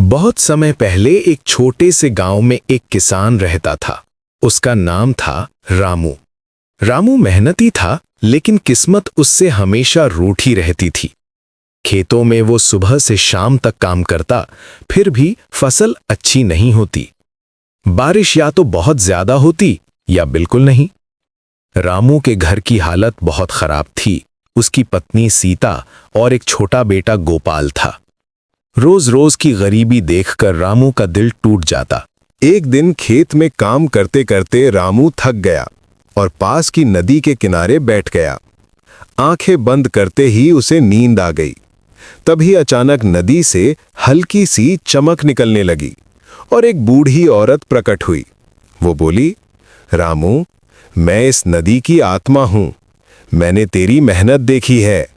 बहुत समय पहले एक छोटे से गांव में एक किसान रहता था। उसका नाम था रामू। रामू मेहनती था, लेकिन किस्मत उससे हमेशा रूठी रहती थी। खेतों में वो सुबह से शाम तक काम करता, फिर भी फसल अच्छी नहीं होती। बारिश या तो बहुत ज्यादा होती या बिल्कुल नहीं। रामू के घर की हालत बहुत खराब थी। उसकी पत्नी सीता और एक छोटा बेटा गोपाल था। रोज रोज की गरीबी देखकर रामू का दिल टूट जाता। एक दिन खेत में काम करते करते रामू थक गया और पास की नदी के किनारे बैठ गया। आंखें बंद करते ही उसे नींद आ गई। तभी अचानक नदी से हल्की सी चमक निकलने लगी और एक बूढ़ी औरत प्रकट हुई। वो बोली, रामू, मैं इस नदी की आत्मा हूं। मैंने तेरी मेहनत देखी है।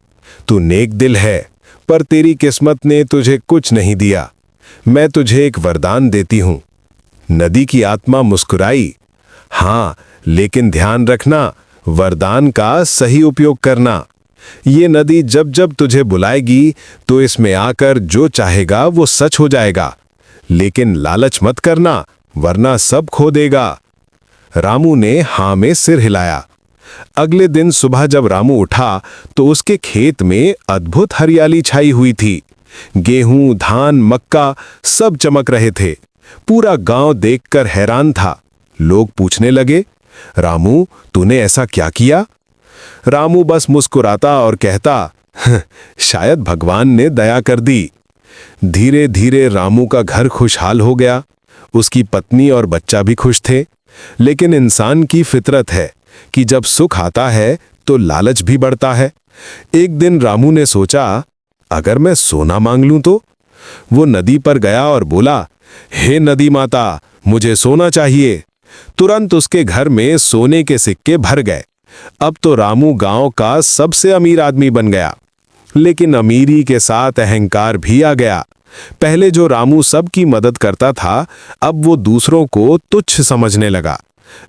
तू नेक दिल है, पर तेरी किस्मत ने तुझे कुछ नहीं दिया। मैं तुझे एक वरदान देती हूं। नदी की आत्मा मुस्कुराई। हाँ, लेकिन ध्यान रखना, वरदान का सही उपयोग करना। ये नदी जब जब तुझे बुलाएगी तो इसमें आकर जो चाहेगा वो सच हो जाएगा। लेकिन लालच मत करना, वरना सब खो देगा। रामू ने हाँ में सिर हिलाया। अगले दिन सुबह जब रामू उठा तो उसके खेत में अद्भुत हरियाली छाई हुई थी। गेहूं, धान, मक्का सब चमक रहे थे। पूरा गांव देखकर हैरान था। लोग पूछने लगे, रामू, तूने ऐसा क्या किया? रामू बस मुस्कुराता और कहता, शायद भगवान ने दया कर दी। धीरे धीरे रामू का घर खुशहाल हो गया। उसकी पत्नी और बच्चा भी खुश थे। लेकिन इंसान की फितरत है कि जब सुख आता है तो लालच भी बढ़ता है। एक दिन रामू ने सोचा, अगर मैं सोना मांग लूं तो? वो नदी पर गया और बोला, हे नदी माता, मुझे सोना चाहिए। तुरंत उसके घर में सोने के सिक्के भर गए। अब तो रामू गांव का सबसे अमीर आदमी बन गया। लेकिन अमीरी के साथ अहंकार भी आ गया। पहले जो रामू सबकी मदद करता था, अब वो दूसरों को तुच्छ समझने लगा।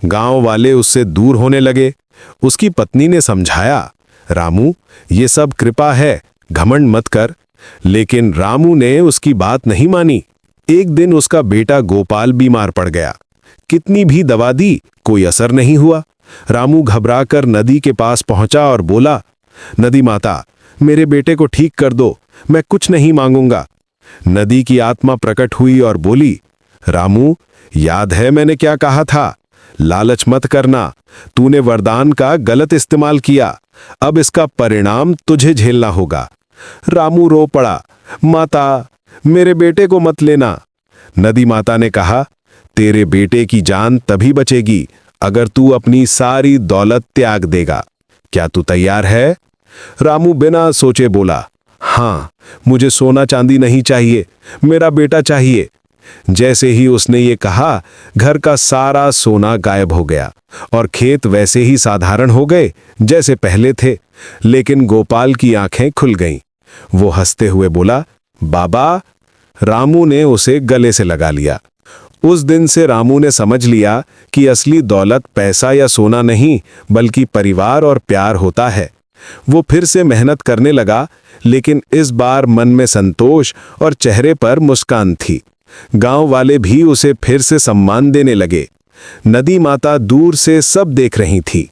गांव वाले उससे दूर होने लगे। उसकी पत्नी ने समझाया, रामू, ये सब कृपा है, घमंड मत कर। लेकिन रामू ने उसकी बात नहीं मानी। एक दिन उसका बेटा गोपाल बीमार पड़ गया। कितनी भी दवा दी, कोई असर नहीं हुआ। रामू घबराकर नदी के पास पहुंचा और बोला, नदी माता, मेरे बेटे को ठीक कर दो, मैं कुछ नहीं मांगूंगा। नदी की आत्मा प्रकट हुई और बोली, रामू, याद है मैंने क्या कहा था? लालच मत करना। तूने वरदान का गलत इस्तेमाल किया। अब इसका परिणाम तुझे झेलना होगा। रामू रो पड़ा, माता, मेरे बेटे को मत लेना। नदी माता ने कहा, तेरे बेटे की जान तभी बचेगी अगर तू अपनी सारी दौलत त्याग देगा। क्या तू तैयार है? रामू बिना सोचे बोला, हाँ, मुझे सोना चांदी नहीं चाहिए, मेरा बेटा चाहिए। जैसे ही उसने ये कहा, घर का सारा सोना गायब हो गया और खेत वैसे ही साधारण हो गए जैसे पहले थे। लेकिन गोपाल की आंखें खुल गईं। वो हंसते हुए बोला, बाबा। रामू ने उसे गले से लगा लिया। उस दिन से रामू ने समझ लिया कि असली दौलत पैसा या सोना नहीं, बल्कि परिवार और प्यार होता है। वो फिर से मेहनत करने लगा, लेकिन इस बार मन में संतोष और चेहरे पर मुस्कान थी। गांव वाले भी उसे फिर से सम्मान देने लगे। नदी माता दूर से सब देख रही थी।